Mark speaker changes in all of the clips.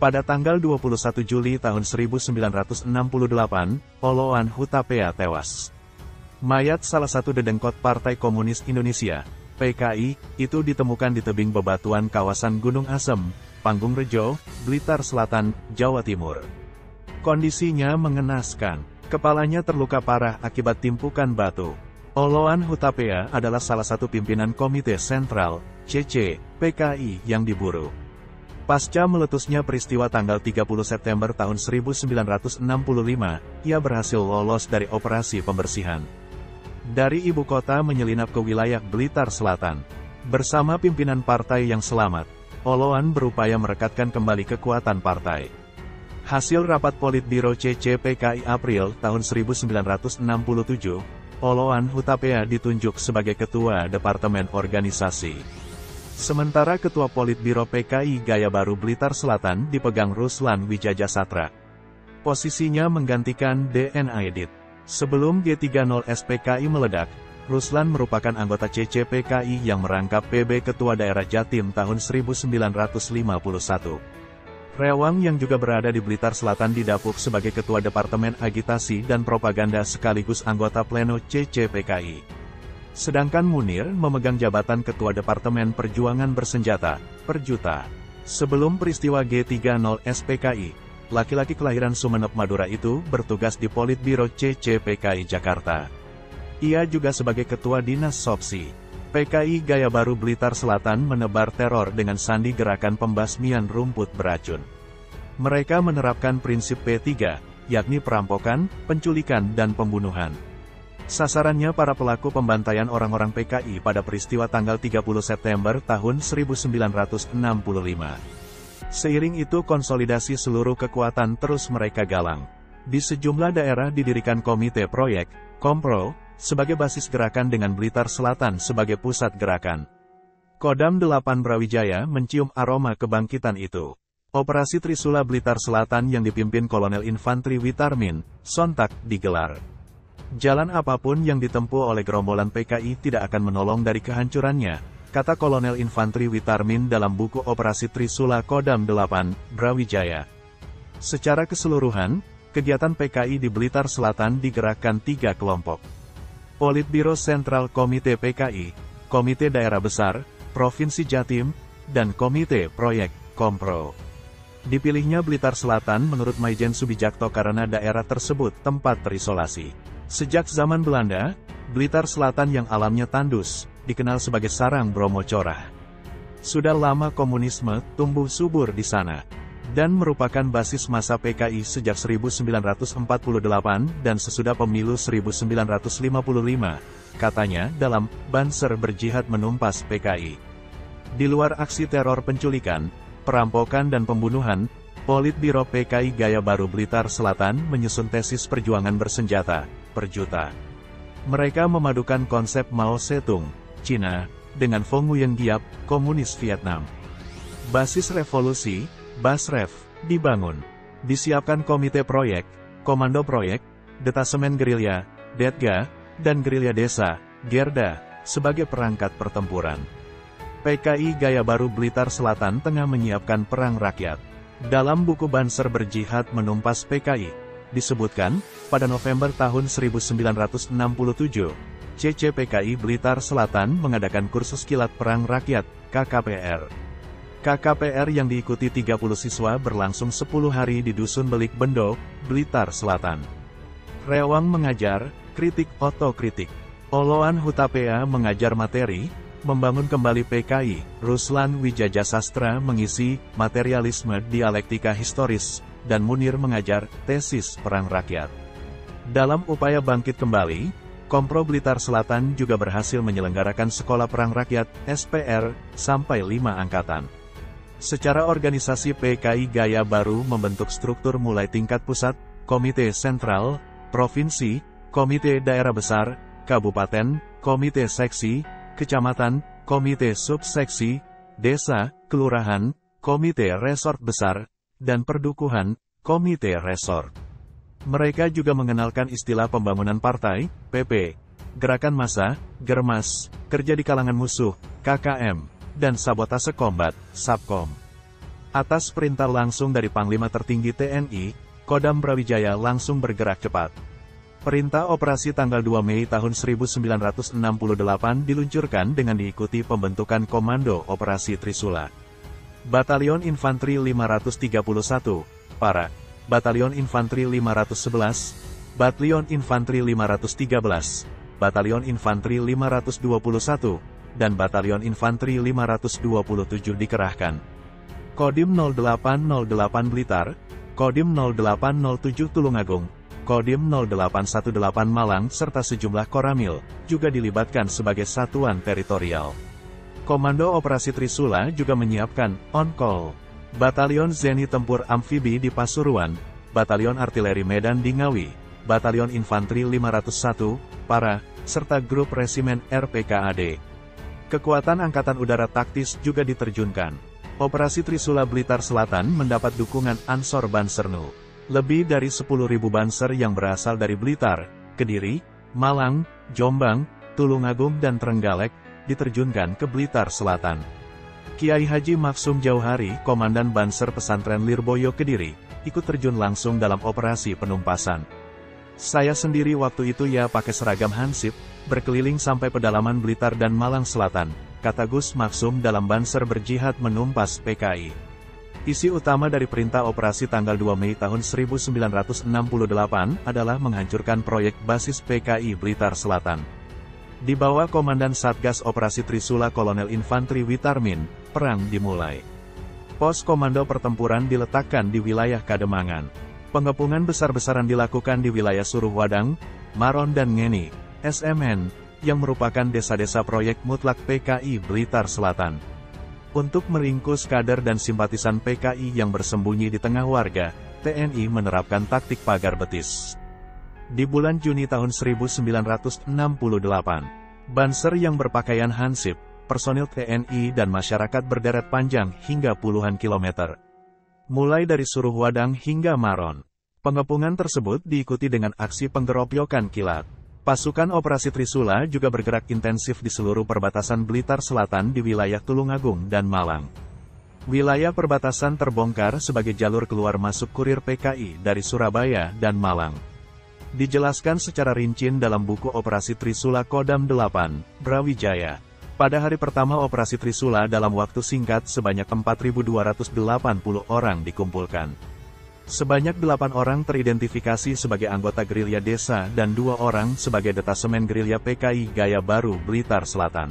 Speaker 1: Pada tanggal 21 Juli tahun 1968, Oloan Hutapea tewas. Mayat salah satu dedengkot Partai Komunis Indonesia, PKI, itu ditemukan di tebing bebatuan kawasan Gunung Asem, Panggung Rejo, Blitar Selatan, Jawa Timur. Kondisinya mengenaskan. Kepalanya terluka parah akibat timpukan batu. Oloan Hutapea adalah salah satu pimpinan Komite Sentral, CC, PKI yang diburu. Pasca meletusnya peristiwa tanggal 30 September tahun 1965, ia berhasil lolos dari operasi pembersihan. Dari ibu kota menyelinap ke wilayah Blitar Selatan. Bersama pimpinan partai yang selamat, Oloan berupaya merekatkan kembali kekuatan partai. Hasil rapat Politbiro CC PKI April tahun 1967, Oloan Hutapea ditunjuk sebagai Ketua Departemen Organisasi. Sementara Ketua Politbiro PKI Gaya Baru Blitar Selatan dipegang Ruslan Wijajasatra. Posisinya menggantikan DN Aidit. Sebelum G30 SPKI meledak, Ruslan merupakan anggota CC PKI yang merangkap PB Ketua Daerah Jatim tahun 1951. Rewang yang juga berada di Blitar Selatan didapuk sebagai Ketua Departemen Agitasi dan Propaganda sekaligus anggota Pleno CC PKI. Sedangkan Munir memegang jabatan Ketua Departemen Perjuangan Bersenjata, Perjuta. Sebelum peristiwa G30 SPKI, laki-laki kelahiran Sumeneb Madura itu bertugas di Politbiro CC PKI Jakarta. Ia juga sebagai Ketua Dinas Sopsi. PKI Gaya Baru Blitar Selatan menebar teror dengan sandi gerakan pembasmian rumput beracun. Mereka menerapkan prinsip P3, yakni perampokan, penculikan dan pembunuhan. Sasarannya para pelaku pembantaian orang-orang PKI pada peristiwa tanggal 30 September tahun 1965. Seiring itu konsolidasi seluruh kekuatan terus mereka galang. Di sejumlah daerah didirikan komite proyek, Kompro, sebagai basis gerakan dengan Blitar Selatan sebagai pusat gerakan. Kodam 8 Brawijaya mencium aroma kebangkitan itu. Operasi Trisula Blitar Selatan yang dipimpin Kolonel Infantri Witarmin, sontak digelar. Jalan apapun yang ditempuh oleh gerombolan PKI tidak akan menolong dari kehancurannya, kata Kolonel Infantri Witarmin dalam buku Operasi Trisula Kodam 8, Brawijaya. Secara keseluruhan, kegiatan PKI di Blitar Selatan digerakkan 3 kelompok. Politbiro Sentral Komite PKI, Komite Daerah Besar, Provinsi Jatim, dan Komite Proyek, Kompro. Dipilihnya Blitar Selatan menurut Maijen Subijakto karena daerah tersebut tempat terisolasi. Sejak zaman Belanda, Blitar Selatan yang alamnya tandus, dikenal sebagai sarang Bromo Corah. Sudah lama komunisme tumbuh subur di sana, dan merupakan basis massa PKI sejak 1948 dan sesudah pemilu 1955, katanya dalam Banser Berjihad Menumpas PKI. Di luar aksi teror penculikan, perampokan dan pembunuhan, Politbiro PKI Gaya Baru Blitar Selatan menyusun tesis perjuangan bersenjata, Perjuta. Mereka memadukan konsep Mao Zedong, Cina, dengan Fong Nguyen Giap, komunis Vietnam. Basis revolusi, Basref, dibangun. Disiapkan komite proyek, komando proyek, detasemen gerilya, Detga, dan gerilya desa, Gerda, sebagai perangkat pertempuran. PKI Gaya Baru Blitar Selatan tengah menyiapkan perang rakyat. Dalam buku Banser Berjihad Menumpas PKI, disebutkan, pada November tahun 1967, CC PKI Blitar Selatan mengadakan kursus kilat perang rakyat, KKPR. KKPR yang diikuti 30 siswa berlangsung 10 hari di Dusun Belik Bendo, Blitar Selatan. Rewang mengajar, kritik otokritik. Oloan Hutapea mengajar materi, membangun kembali PKI, Ruslan Wijajasastra mengisi materialisme dialektika historis, dan Munir mengajar tesis perang rakyat. Dalam upaya bangkit kembali, Kompro Blitar Selatan juga berhasil menyelenggarakan Sekolah Perang Rakyat, SPR, sampai 5 angkatan. Secara organisasi PKI Gaya Baru membentuk struktur mulai tingkat pusat, Komite Sentral, Provinsi, Komite Daerah Besar, Kabupaten, Komite Seksi, Kecamatan, Komite Subseksi, Desa, Kelurahan, Komite Resort Besar, dan Perdukuhan, Komite Resort. Mereka juga mengenalkan istilah pembangunan partai, PP, gerakan massa, Germas, kerja di kalangan musuh, KKM, dan sabotase kombat, Sabkom. Atas perintah langsung dari Panglima Tertinggi TNI, Kodam Brawijaya langsung bergerak cepat. Perintah operasi tanggal 2 Mei tahun 1968 diluncurkan dengan diikuti pembentukan Komando Operasi Trisula. Batalion Infanteri 531, para, Batalion Infanteri 511, Batalion Infanteri 513, Batalion Infanteri 521, dan Batalion Infanteri 527 dikerahkan. Kodim 0808 Blitar, Kodim 0807 Tulungagung, Kodim 0818 Malang serta sejumlah koramil, juga dilibatkan sebagai satuan teritorial. Komando Operasi Trisula juga menyiapkan on-call Batalion Zeni Tempur Amfibi di Pasuruan, Batalion Artileri Medan di Ngawi, Batalion Infanteri 501, para, serta grup resimen RPKAD. Kekuatan Angkatan Udara Taktis juga diterjunkan. Operasi Trisula Blitar Selatan mendapat dukungan Ansor Bansernu. Lebih dari 10.000 Banser yang berasal dari Blitar, Kediri, Malang, Jombang, Tulungagung dan Trenggalek, diterjunkan ke Blitar Selatan. Kiai Haji Maksum Jauhari, Komandan Banser Pesantren Lirboyo Kediri, ikut terjun langsung dalam operasi penumpasan. Saya sendiri waktu itu ya pakai seragam hansip, berkeliling sampai pedalaman Blitar dan Malang Selatan, kata Gus Maksum dalam Banser berjihad menumpas PKI. Isi utama dari perintah operasi tanggal 2 Mei tahun 1968 adalah menghancurkan proyek basis PKI Blitar Selatan. Di bawah Komandan Satgas Operasi Trisula Kolonel Infanteri Witarmin, perang dimulai. Pos komando pertempuran diletakkan di wilayah Kademangan. Pengepungan besar-besaran dilakukan di wilayah Suruhwadang, Maron dan Ngeni, SMN, yang merupakan desa-desa proyek mutlak PKI Blitar Selatan. Untuk meringkus kader dan simpatisan PKI yang bersembunyi di tengah warga, TNI menerapkan taktik pagar betis. Di bulan Juni tahun 1968, Banser yang berpakaian hansip, personil TNI dan masyarakat berderet panjang hingga puluhan kilometer. Mulai dari Suruhwadang hingga Maron. Pengepungan tersebut diikuti dengan aksi penggeropyokan kilat. Pasukan Operasi Trisula juga bergerak intensif di seluruh perbatasan Blitar Selatan di wilayah Tulungagung dan Malang. Wilayah perbatasan terbongkar sebagai jalur keluar masuk kurir PKI dari Surabaya dan Malang. Dijelaskan secara rinci dalam buku Operasi Trisula Kodam 8, Brawijaya. Pada hari pertama Operasi Trisula dalam waktu singkat sebanyak 4.280 orang dikumpulkan. Sebanyak 8 orang teridentifikasi sebagai anggota gerilya desa dan 2 orang sebagai detasemen gerilya PKI Gaya Baru Blitar Selatan.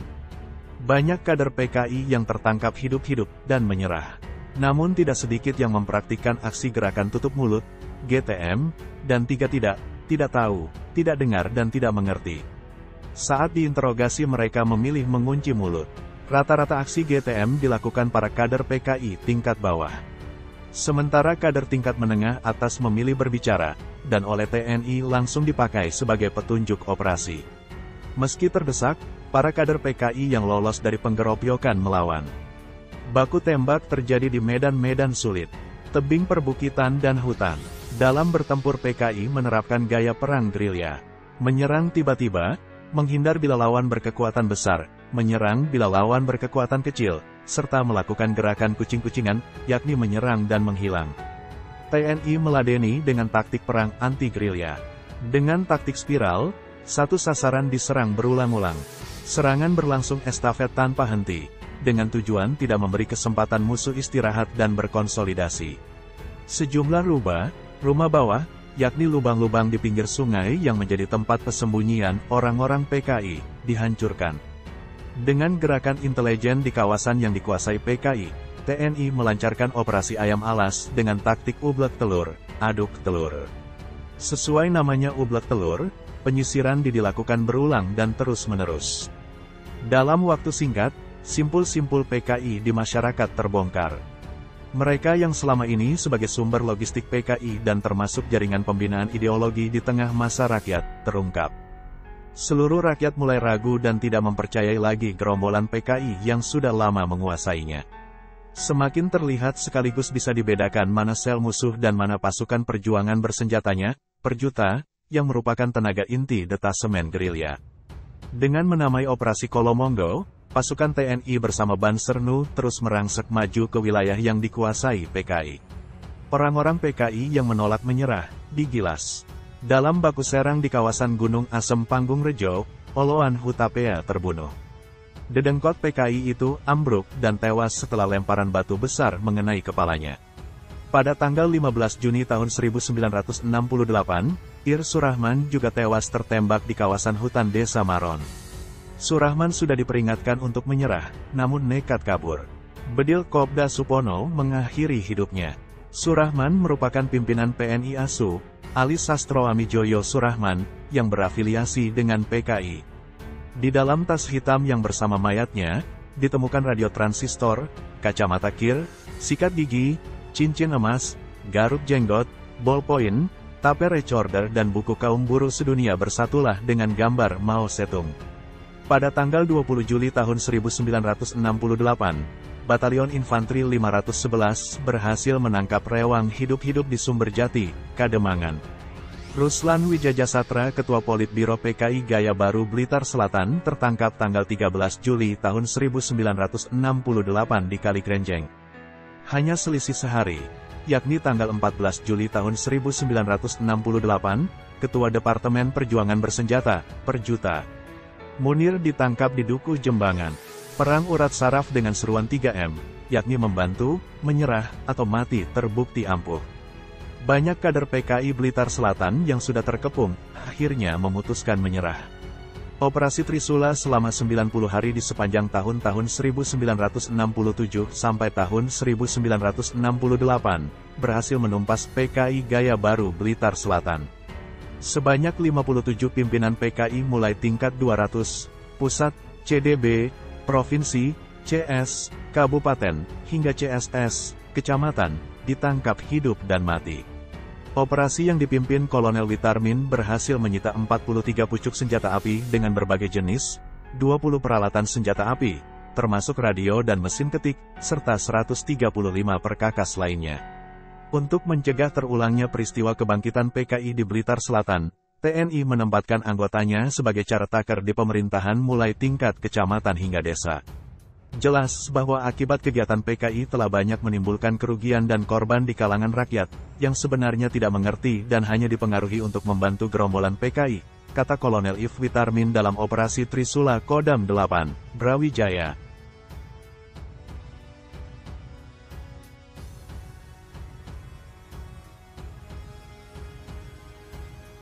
Speaker 1: Banyak kader PKI yang tertangkap hidup-hidup dan menyerah. Namun tidak sedikit yang mempraktikkan aksi gerakan tutup mulut, GTM, dan tidak tahu, tidak dengar dan tidak mengerti. Saat diinterogasi mereka memilih mengunci mulut. Rata-rata aksi GTM dilakukan para kader PKI tingkat bawah. Sementara kader tingkat menengah atas memilih berbicara, dan oleh TNI langsung dipakai sebagai petunjuk operasi. Meski terdesak, para kader PKI yang lolos dari penggeropyokan melawan. Baku tembak terjadi di medan-medan sulit, tebing perbukitan dan hutan. Dalam bertempur PKI menerapkan gaya perang gerilya. Menyerang tiba-tiba, menghindar bila lawan berkekuatan besar, menyerang bila lawan berkekuatan kecil, serta melakukan gerakan kucing-kucingan, yakni menyerang dan menghilang. TNI meladeni dengan taktik perang anti-gerilya. Dengan taktik spiral, satu sasaran diserang berulang-ulang. Serangan berlangsung estafet tanpa henti, dengan tujuan tidak memberi kesempatan musuh istirahat dan berkonsolidasi. Sejumlah rumah bawah, yakni lubang-lubang di pinggir sungai yang menjadi tempat persembunyian orang-orang PKI, dihancurkan. Dengan gerakan intelijen di kawasan yang dikuasai PKI, TNI melancarkan operasi ayam alas dengan taktik ublek telur, aduk telur. Sesuai namanya ublek telur, penyisiran dilakukan berulang dan terus-menerus. Dalam waktu singkat, simpul-simpul PKI di masyarakat terbongkar. Mereka yang selama ini sebagai sumber logistik PKI dan termasuk jaringan pembinaan ideologi di tengah masa rakyat, terungkap. Seluruh rakyat mulai ragu dan tidak mempercayai lagi gerombolan PKI yang sudah lama menguasainya. Semakin terlihat sekaligus bisa dibedakan mana sel musuh dan mana pasukan perjuangan bersenjatanya, Perjuta, yang merupakan tenaga inti detasemen gerilya. Dengan menamai Operasi Kolomonggo, pasukan TNI bersama Banser Nu terus merangsek maju ke wilayah yang dikuasai PKI. Orang-orang PKI yang menolak menyerah, digilas. Dalam baku serang di kawasan Gunung Asem Panggung Rejo, Oloan Hutapea terbunuh. Dedengkot PKI itu ambruk dan tewas setelah lemparan batu besar mengenai kepalanya. Pada tanggal 15 Juni tahun 1968, Ir Surahman juga tewas tertembak di kawasan hutan Desa Maron. Surahman sudah diperingatkan untuk menyerah, namun nekat kabur. Bedil Kopda Supono mengakhiri hidupnya. Surahman merupakan pimpinan PNI ASU, Ali Sastro Amijoyo Surahman, yang berafiliasi dengan PKI. Di dalam tas hitam yang bersama mayatnya, ditemukan radio transistor, kacamata kir, sikat gigi, cincin emas, garuk jenggot, ballpoint, tape recorder dan buku kaum buruh sedunia bersatulah dengan gambar Mao Zedong. Pada tanggal 20 Juli tahun 1968, Batalion Infanteri 511 berhasil menangkap rewang hidup-hidup di Sumberjati, Kademangan. Ruslan Wijajasatra, Ketua Politbiro PKI Gaya Baru Blitar Selatan, tertangkap tanggal 13 Juli tahun 1968 di Kalikrenjeng. Hanya selisih sehari, yakni tanggal 14 Juli tahun 1968, Ketua Departemen Perjuangan Bersenjata, Perjuta, Munir ditangkap di Dukuh Jembangan. Perang urat saraf dengan seruan 3M, yakni membantu, menyerah, atau mati terbukti ampuh. Banyak kader PKI Blitar Selatan yang sudah terkepung, akhirnya memutuskan menyerah. Operasi Trisula selama 90 hari di sepanjang tahun-tahun 1967 sampai tahun 1968, berhasil menumpas PKI Gaya Baru Blitar Selatan. Sebanyak 57 pimpinan PKI mulai tingkat 200, pusat, CDB, provinsi, CS, kabupaten, hingga CSS, kecamatan, ditangkap hidup dan mati. Operasi yang dipimpin Kolonel Witarmin berhasil menyita 43 pucuk senjata api dengan berbagai jenis, 20 peralatan senjata api, termasuk radio dan mesin ketik, serta 135 perkakas lainnya. Untuk mencegah terulangnya peristiwa kebangkitan PKI di Blitar Selatan, TNI menempatkan anggotanya sebagai caretaker di pemerintahan mulai tingkat kecamatan hingga desa. Jelas bahwa akibat kegiatan PKI telah banyak menimbulkan kerugian dan korban di kalangan rakyat, yang sebenarnya tidak mengerti dan hanya dipengaruhi untuk membantu gerombolan PKI, kata Kolonel If Witarmin dalam Operasi Trisula Kodam 8, Brawijaya.